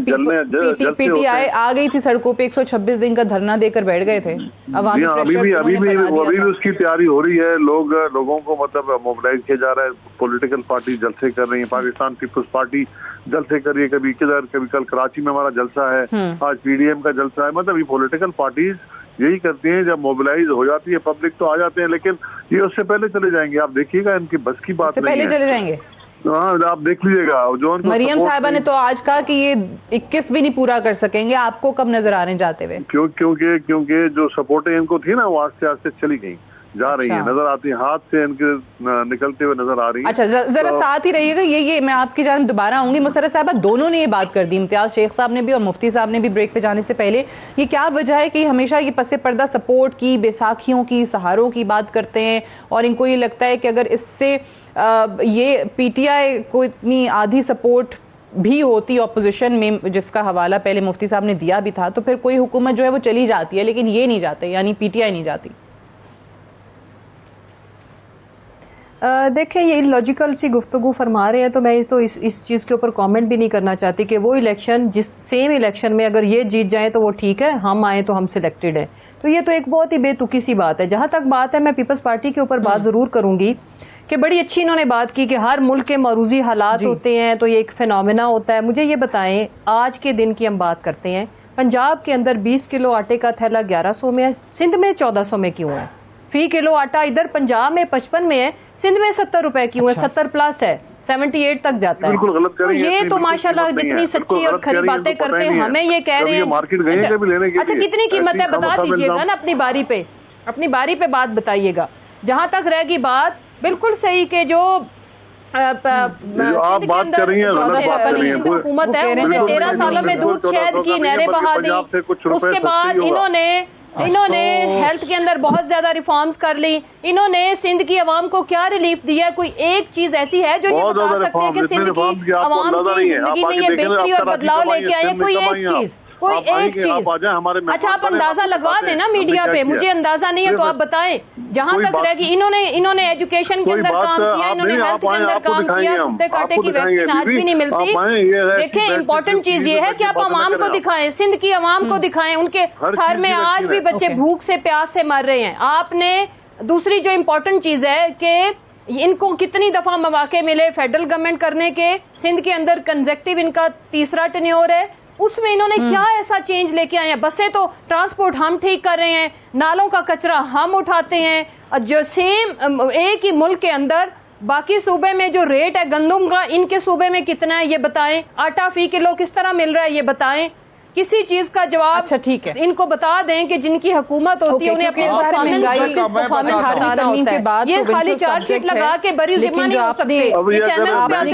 PTI आ गई थी सड़कों पे, 126 दिन का धरना देकर बैठ गए थे। अभी भी उसकी तैयारी हो रही है। लोगों को मतलब मोबिलाइज किया जा रहा है। पॉलिटिकल पार्टी जलसे कर रही है। पाकिस्तान पीपल्स पार्टी जलसे कर रही है, कभी किधर, कभी कल कराची में हमारा जलसा है, आज PDM का जलसा है। मतलब ये पॉलिटिकल पार्टीज यही करती हैं, जब मोबिलाइज हो जाती है पब्लिक तो आ जाते हैं, लेकिन ये उससे पहले चले जाएंगे। आप देखिएगा, इनकी बस की बात नहीं है। पहले चले जाएंगे। हाँ, आप देख लीजिएगा। जो मरियम साहिबा ने तो आज कहा कि ये 21 भी नहीं पूरा कर सकेंगे। आपको कब नजर आ रहे जाते हुए? क्योंकि जो सपोर्टें इनको थी ना, वो आस्ते आस्ते चली गई, जा रही है, नजर आती है, हाथ से इनके निकलते हुए नजर आ रही है। अच्छा, जरा साथ ही रहिएगा। ये मैं आपकी जानिब दोबारा आऊंगी। मुसर्रत साहबा, दोनों ने ये बात कर दी, इम्तियाज शेख साहब ने भी और मुफ्ती साहब ने भी, ब्रेक पे जाने से पहले। ये क्या वजह है कि हमेशा ये पसे पर्दा सपोर्ट की, बैसाखियों की, सहारों की बात करते हैं, और इनको ये लगता है कि अगर इससे ये PTI को इतनी आधी सपोर्ट भी होती अपोजिशन में, जिसका हवाला पहले मुफ्ती साहब ने दिया भी था, तो फिर कोई हुकूमत जो है वो चली जाती है, लेकिन ये नहीं जाते, यानी PTI नहीं जाती। देखिए, ये लॉजिकल सी गुफ्तगू फरमा रहे हैं, तो मैं तो इस चीज़ के ऊपर कमेंट भी नहीं करना चाहती कि वो इलेक्शन, जिस सेम इलेक्शन में अगर ये जीत जाए तो वो ठीक है, हम आए तो हम सिलेक्टेड है, तो ये तो एक बहुत ही बेतुकी सी बात है। जहां तक बात है, मैं पीपल्स पार्टी के ऊपर बात ज़रूर करूंगी कि बड़ी अच्छी इन्होंने बात की कि हर मुल्क के मरूजी हालात होते हैं, तो ये एक फिनोमेना होता है। मुझे ये बताएं, आज के दिन की हम बात करते हैं, पंजाब के अंदर 20 किलो आटे का थैला 1100 में है, सिंध में 1400 में क्यों है? फी किलो आटा इधर पंजाब में 55 में है, सिंध में 70 रुपए क्यों है? 70 प्लस है, 78 तक जाता है। तो ये तो माशाल्लाह जितनी सच्ची और खरी बातें करते हैं, हमें ये कह रहे हैं। अच्छा, कितनी कीमत है बता दीजिएगा ना, अपनी बारी पे बात बताइएगा। जहां तक रहेगी बात, बिल्कुल सही के जो आप बात कर रही हैं, गलत बात कर रही हैं। हुकूमत है, उन्होंने 13 सालों में दूध शहद की नहरें बहा दी, उसके बाद इन्होंने हेल्थ के अंदर बहुत ज्यादा रिफॉर्म्स कर ली। इन्होंने सिंध की आवाम को क्या रिलीफ दिया? कोई एक चीज ऐसी है जो ये बता सकते हैं कि सिंध की आवाम की जिंदगी में ये बेहतरी और बदलाव लेके आए? कोई एक चीज। अच्छा, आप अंदाजा लगवा देना मीडिया पे, मुझे अंदाजा नहीं है तो आप बताएं। जहां तक रहेगी, इन्होंने एजुकेशन के अंदर काम किया, इन्होंने हेल्थ के अंदर काम किया, कुत्ते काटे की वैक्सीन आज भी नहीं मिलती। देखें, इम्पोर्टेंट चीज ये है कि आप आवाम को दिखाएं, सिंध की आवाम को दिखाएं। उनके घर में आज भी बच्चे भूख से, प्यास से मर रहे हैं। आपने दूसरी जो इम्पोर्टेंट चीज है कि इनको कितनी दफा मौके मिले फेडरल गवर्नमेंट करने के, सिंध के अंदर कंजेक्टिव इनका तीसरा टेन्योर है, उसमें इन्होंने क्या ऐसा चेंज लेके आए हैं? बसें तो ट्रांसपोर्ट हम ठीक कर रहे हैं, नालों का कचरा हम उठाते हैं, जो सेम एक ही मुल्क के अंदर बाकी सूबे में जो रेट है गंदम का, इनके सूबे में कितना है ये बताएं, आटा फी किलो किस तरह मिल रहा है ये बताएं, किसी चीज का जवाब अच्छा ठीक है इनको बता दें कि जिनकी हुकूमत होती है उन्हें अपने परफॉर्मेंस के बाद ये खाली चार्जशीट लगा के बड़ी जिम्मा नहीं हो सकते। ये चैनल पे अगर ये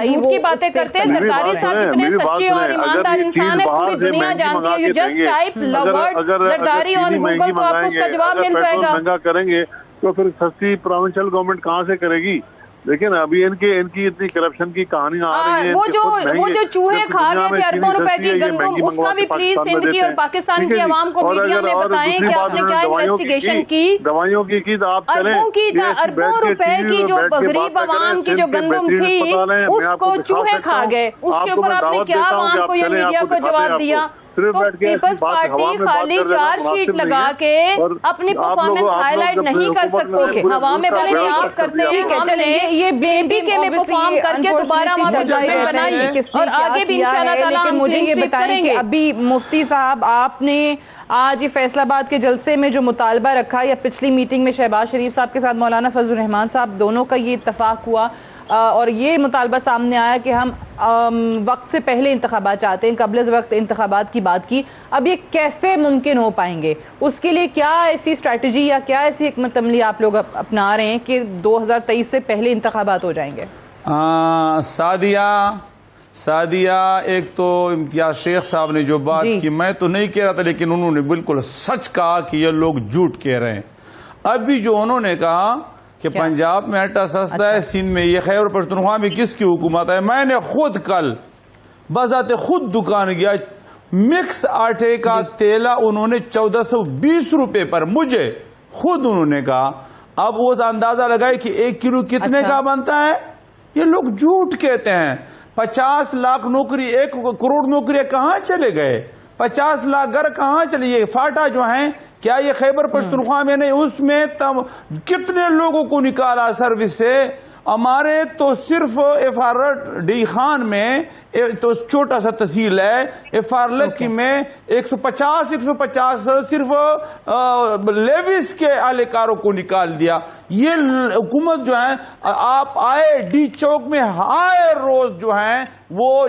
झूठ की बातें करते हैं, सरकारी साहब इतने सच्चे और ईमानदार इंसान है, पूरी दुनिया जानती है। You just type lovered Zardari on Google तो आपको उसका जवाब मिल जाएगा। महंगा करेंगे तो फिर सस्ती प्रोविंशियल गवर्नमेंट कहाँ से करेगी? लेकिन अभी इनकी इतनी करप्शन की कहानी आ रही है। वो जो चूहे खा गए थे अरबों रुपए की गंदम, उसका भी प्लीज सिंध की और पाकिस्तान की आवाम को मीडिया में बताएं कि आपने क्या इन्वेस्टिगेशन की, दवाइयों की तो आप अरबों रुपए की जो गरीब आवाम की जो गंदम थी उसको चूहे खा गए, उसके ऊपर आपने क्या आवाम को या मीडिया को जवाब दिया? तो पीपल्स पार्टी खाली चार्जशीट लगा के अपनी परफॉर्मेंस हाईलाइट नहीं कर सकती, हवा में पहले आप करते हैं। चलिए ये BNPK में परफॉर्म करके दोबारा बनाई और आगे भी इंशाल्लाह ताला हम मुझे ये बताएं कि अभी मुफ्ती साहब आपने आज ये फैसलाबाद के जलसे में जो मुतालबा रखा या पिछली मीटिंग में शहबाज शरीफ साहब के साथ मौलाना फजल रहमान साहब दोनों का ये इत्तफाक हुआ और ये मुतालबा सामने आया कि हम वक्त से पहले इंतखाबात चाहते हैं, कबल वक्त इंतखाबात की बात की। अब ये कैसे मुमकिन हो पाएंगे? उसके लिए क्या ऐसी स्ट्रैटेजी या क्या ऐसी हिकमत अमली आप लोग अपना रहे हैं कि 2023 से पहले इंतखाबात हो जाएंगे? सादिया एक तो इम्तियाज शेख साहब ने जो बात की, मैं तो नहीं कह रहा था, लेकिन उन्होंने बिल्कुल सच कहा कि ये लोग झूठ कह रहे हैं। अभी जो उन्होंने कहा कि पंजाब में आटा सस्ता है, सिंध में ये खैबर पख्तूनख्वा में किसकी हुकूमत है? मैंने खुद कल बजाते खुद दुकान गया, मिक्स आटे का तेला उन्होंने 1420 रुपए पर मुझे खुद उन्होंने कहा। अब वो अंदाजा लगाए कि 1 किलो कितने का बनता है? ये लोग झूठ कहते हैं। 50 लाख नौकरी, 1 करोड़ नौकरियां कहाँ चले गए? 50 लाख घर कहाँ चले? ये फाटा जो है, क्या ये खैबर पख्तूनख्वा में नहीं, उसमें तब कितने लोगों को निकाला सर्विस से? हमारे तो सिर्फ FR खान में तो छोटा सा तहसील है, FR में 150 सिर्फ लेविस के एहलकारों को निकाल दिया। ये हुकूमत जो है, आप आए डी चौक में आए रोज जो है वो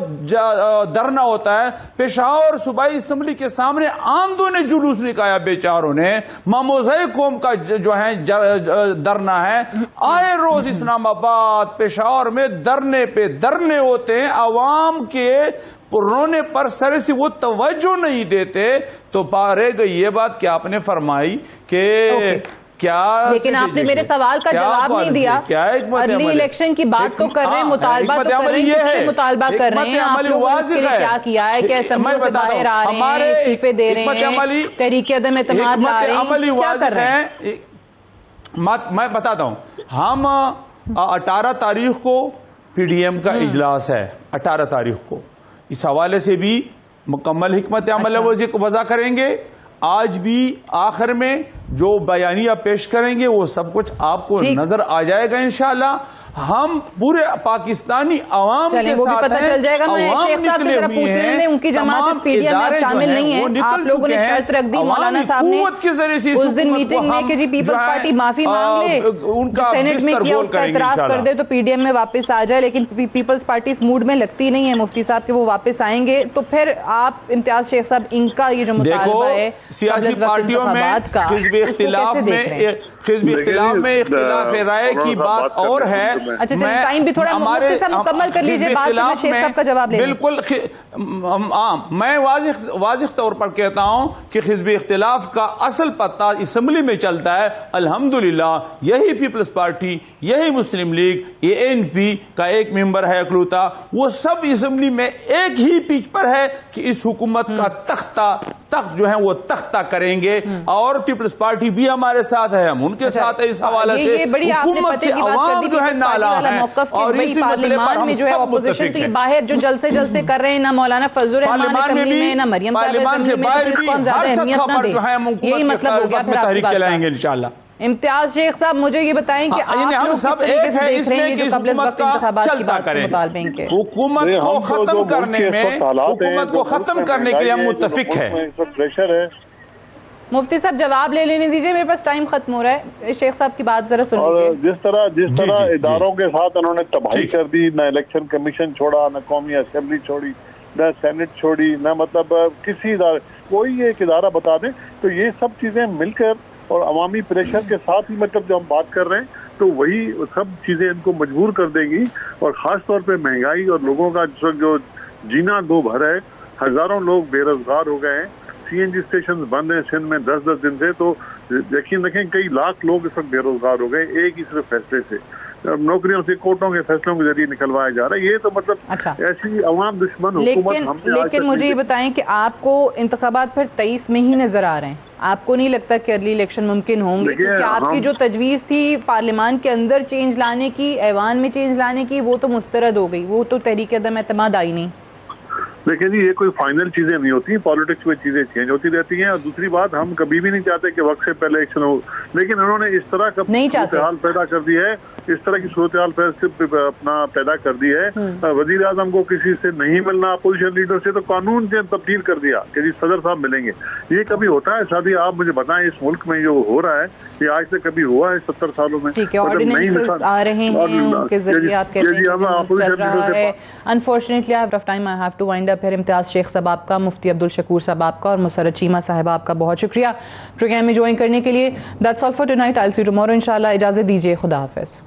धरना होता है। पेशावर सूबाई असम्बली के सामने आंदों ने जुलूस निकाला, बेचारों ने मामोज़े कौम का जो है धरना है। आए रोज इस्लामाबाद पेशावर में धरने पे धरने होते हैं, आवाम के रोने पर सर से वो तवज्जो नहीं देते। तो रह गई ये बात कि आपने फरमाई कि क्या, लेकिन आपने मेरे सवाल का जवाब नहीं दिया। क्या अर्ली इलेक्शन की बात तो कर रहे हैं, मुतालबा तो कर रहे हैं, किससे मुतालबा कर रहे हैं? आप लोगों ने उसके लिए क्या किया है? क्या असेंबली से बाहर आ रहे हैं, इस्तीफे दे रहे हैं, तहरीक अदम एतमाद ला रहे हैं, क्या कर रहे हैं? मैं बताता हूं। हम 18 तारीख को PDM का इजलास है, 18 तारीख को, इस हवाले से भी मुकम्मल हिकमत अमल वज़ा करेंगे। आज भी आखिर में जो बयानिया पेश करेंगे वो सब कुछ आपको नजर आ जाएगा इंशाअल्लाह। हम पूरे पाकिस्तानी अवाम के साथ पता चल जाएगा। मैं शेख साहब से जरा पूछ लें, उनकी जमात इस PDM में शामिल नहीं है। आप लोगों ने शर्त रख दी मौलाना साहब ने उस दिन मीटिंग में कि जी पीपल्स पार्टी माफी मांग ले, उनका सेनेट में किया उसका एतराज कर दे तो PDM में वापस आ जाए। लेकिन पीपल्स पार्टी इस मूड में लगती नहीं है मुफ्ती साहब के वो वापस आएंगे। तो फिर आप इम्तियाज शेख साहब इनका ये जो मुतालबा है सियासी पार्टियों में हिज़्ब इख्तिलाफ में इख्तिलाफ राय की बात और है। अच्छा टाइम भी थोड़ा मुफ्ती साहब मुकम्मल कर लीजिए बात, मैं शेख साहब का जवाब ले। बिल्कुल, मैं वाज़िह तौर पर कहता हूं कि हिज़्ब इख्तिलाफ का असल पता असम्बली में चलता है। अल्हम्दुलिल्लाह यही पीपल्स पार्टी, यही मुस्लिम लीग, ये ANP का एक मेंबर है अकलूता, वो सब असम्बली में एक ही पिच पर है कि इस हुकूमत का तख्त जो है वो तख्ता करेंगे। और पीपल्स पार्टी भी हमारे साथ है, हम उनके साथ है। इस हवाले से हुकूमत से अवाम जो है नाला है और इस मसले पर हम सब मुत्तफिक हैं। बाहर जो जलसे कर रहे हैं ना मौलाना फजल रहमान में ना मरियम पार्लियामान से बाहर भी हर सतह पर जो है हम हुकूमत के खिलाफ तहरीक चलाएंगे इंशाअल्लाह। इम्तियाज शेख साहब, मुझे ये बताएं कि आप हम लोग सब किस तरीके एक से है देख रहे इसमें हैं कि जो कबल हुकूमत का चलता करें, हुकूमत को खत्म करने में, हुकूमत को खत्म करने के लिए हम मुत्तफिक है। प्रेशर है। मुफ्ती साहब जवाब ले लेने दीजिए, मेरे पास टाइम खत्म हो रहा है। शेख साहब की बात जरा सुन और लीजिए। जिस तरह इदारों के साथ उन्होंने तबाही कर दी, ना इलेक्शन कमीशन छोड़ा, ना कौमी असेंबली छोड़ी, ना सेनेट छोड़ी, ना मतलब किसी इदारे, कोई एक इदारा बता दें तो ये सब चीजें मिलकर और अवामी प्रेशर के साथ ही मतलब जो हम बात कर रहे हैं तो वही सब चीजें इनको मजबूर कर देंगी। और खास तौर पे महंगाई और लोगों का जो जीना दो भर है, हजारों लोग बेरोजगार हो गए हैं, सीएनजी स्टेशन बंद हैं सिंध में 10-10 दिन से, तो यकीन रखें कई लाख लोग इस वक्त बेरोजगार हो गए एक ही सिर्फ फैसले से। नौकरियों से कोर्टों के फैसलों के जरिए निकलवाया जा रहा है। ये तो मतलब अच्छा। ऐसी अवाम दुश्मन हुकूमत। लेकिन मुझे ये बताएं कि आपको इंतखाबात फिर 23 में ही नजर आ रहे हैं, आपको नहीं लगता कि अर्ली इलेक्शन मुमकिन होंगे? क्योंकि आपकी जो तजवीज़ थी पार्लियामान के अंदर चेंज लाने की, ऐवान में चेंज लाने की, वो तो मुस्तरद हो गई, वो तो तहरीक अदम एतमाद आई नहीं। देखिए जी, ये कोई फाइनल चीजें नहीं होती, पॉलिटिक्स में चीजें चेंज होती रहती हैं। और दूसरी बात, हम कभी भी नहीं चाहते कि वक्त से पहले इलेक्शन हो, लेकिन उन्होंने इस तरह का सूरत हाल पैदा कर दी है, इस तरह की सूरत हाल अपना पैदा कर दी है। वजीर आजम को किसी से नहीं मिलना, अपोजिशन लीडर से, तो कानून से तब्दील कर दिया कि जी सदर साहब मिलेंगे। ये कभी होता है शादी? आप मुझे बताएं, इस मुल्क में जो हो रहा है ये आज से कभी हुआ है 70 सालों में? ठीक है, ऑर्डिनेंसेस आ रहे हैं उनके जरिए आप कहते हैं चल रहा है। Unfortunately I have of time, I have to wind up here. Imtiaz Shaikh साहब आपका, मुफ्ती अब्दुल शकूर साहब आपका और मुसर्रत चीमा साहिबा आपका बहुत शुक्रिया प्रोग्राम में ज्वाइन करने के लिए। That's all for tonight, I will see you tomorrow इंशाल्लाह। इजाजत दीजिए, खुदा हाफिज।